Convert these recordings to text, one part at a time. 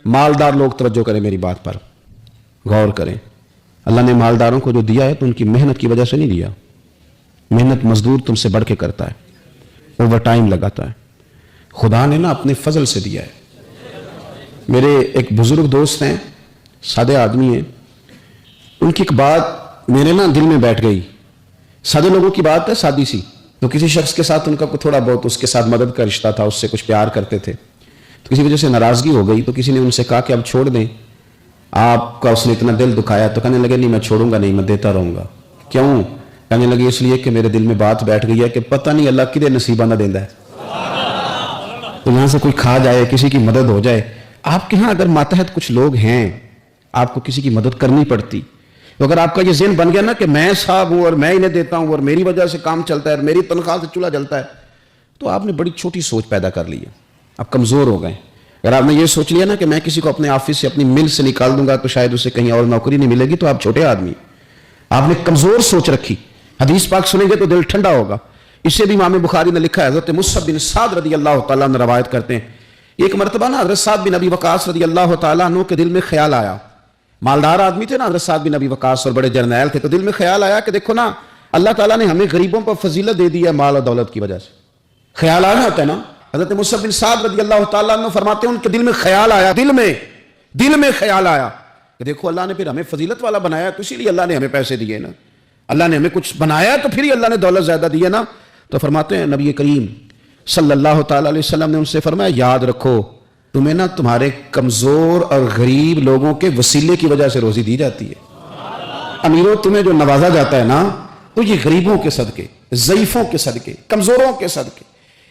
मालदार लोग तवज्जो करें, मेरी बात पर गौर करें। अल्लाह ने मालदारों को जो दिया है तो उनकी मेहनत की वजह से नहीं दिया। मेहनत मजदूर तुमसे बढ़ के करता है, ओवर टाइम लगाता है। खुदा ने ना अपने फजल से दिया है। मेरे एक बुजुर्ग दोस्त हैं, सादे आदमी हैं, उनकी एक बात मेरे ना दिल में बैठ गई। सादे लोगों की बात है, सादी सी। तो किसी शख्स के साथ उनका थोड़ा बहुत उसके साथ मदद का रिश्ता था, उससे कुछ प्यार करते थे, तो किसी वजह से नाराजगी हो गई। तो किसी ने उनसे कहा कि अब छोड़ दें, आपका उसने इतना दिल दुखाया। तो कहने लगे नहीं, मैं छोड़ूंगा नहीं, मैं देता रहूंगा। क्यों? कहने लगे इसलिए कि मेरे दिल में बात बैठ गई है कि पता नहीं अल्लाह किदे नसीबा ना देता है, तो यहां से कोई खा जाए, किसी की मदद हो जाए। आपके यहां अगर मातहत कुछ लोग हैं, आपको किसी की मदद करनी पड़ती, तो अगर आपका ये ज़हन बन गया ना कि मैं साहब हूं और मैं इन्हें देता हूं और मेरी वजह से काम चलता है और मेरी तनख्वाह से चूल्हा जलता है, तो आपने बड़ी छोटी सोच पैदा कर ली है, आप कमज़ोर हो गए। अगर आपने ये सोच लिया ना कि मैं किसी को अपने ऑफिस से, अपनी मिल से निकाल दूंगा तो शायद उसे कहीं और नौकरी नहीं मिलेगी, तो आप छोटे आदमी, आपने कमज़ोर सोच रखी। हदीस पाक सुनेंगे तो दिल ठंडा होगा। इसे भी इमाम बुखारी ने लिखा है। हज़रत मुसअब बिन साद रज़ी अल्लाह तआला अन्हु रवायत करते हैं, एक मरतबा ना हज़रत साद बिन अबी वक़ास रज़ी अल्लाह तआला अन्हु के दिल में ख्याल आया। मालदार आदमी थे ना हज़रत साद बिन अबी वक़ास, और बड़े जर्नैल थे। तो दिल में ख्याल आया कि देखो ना, अल्लाह ताला ने हमें गरीबों पर फजीलत दे दी है माल और दौलत की वजह से। ख्याल आना होता है ना। हज़रत मुसअब बिन साद रज़ी अल्लाह तआला अन्हु फरमाते हैं, उनके दिल में ख्याल आया, दिल में ख्याल आया कि देखो अल्लाह ने फिर हमें फजीलत वाला बनाया, तो इसीलिए अल्लाह ने हमें पैसे दिए ना। अल्लाह ने हमें कुछ बनाया तो फिर ही अल्लाह ने दौलत ज्यादा दी है ना। तो फरमाते हैं नबी करीम सल्लल्लाहु ताला अलैहि वसल्लम ने उनसे फरमाया, याद रखो तुम्हें ना तुम्हारे कमजोर और गरीब लोगों के वसीले की वजह से रोजी दी जाती है। अमीरों, तुम्हें जो नवाजा जाता है ना, तो ये गरीबों के सदके, ज़ईफों के सदके, कमजोरों के सदके,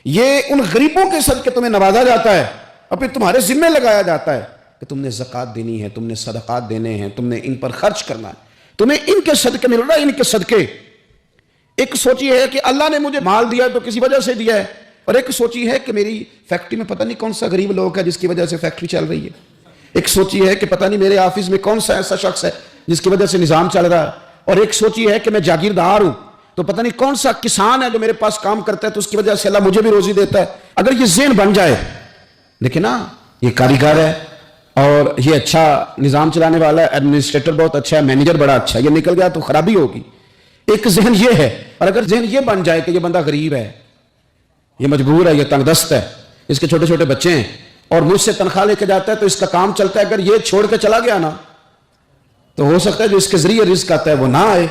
ये उन गरीबों के सदके तुम्हें नवाजा जाता है और फिर तुम्हारे जिम्मे लगाया जाता है कि तुमने ज़कात देनी है, तुमने सदक़ात देने हैं, तुमने इन पर खर्च करना है, तुम्हें इनके सदके मिल रहा है, इनके सदके। एक सोची है कि अल्लाह ने मुझे माल दिया तो किसी वजह से दिया है, और एक सोची है कि मेरी फैक्ट्री में पता नहीं कौन सा गरीब लोग है जिसकी वजह से फैक्ट्री चल रही है। एक सोची है कि पता नहीं मेरे ऑफिस में कौन सा ऐसा शख्स है जिसकी वजह से निजाम चल रहा है, और एक सोची है कि मैं जागीरदार हूं, तो पता नहीं कौन सा किसान है जो मेरे पास काम करता है, तो उसकी वजह से अल्लाह मुझे भी रोजी देता है। अगर ये ज़हन बन जाए, देखिए ना, ये कारीगर है और ये अच्छा निजाम चलाने वाला है, एडमिनिस्ट्रेटर बहुत अच्छा है, मैनेजर बड़ा अच्छा है, ये निकल गया तो खराबी होगी। एक जहन ये है। और अगर जहन ये बन जाए कि ये बंदा गरीब है, ये मजबूर है, ये तंगदस्त है, इसके छोटे छोटे बच्चे हैं और मुझसे तनख्वाह लेके जाता है तो इसका काम चलता है, अगर ये छोड़ के चला गया ना, तो हो सकता है जो इसके जरिए रिस्क आता है वो ना आए।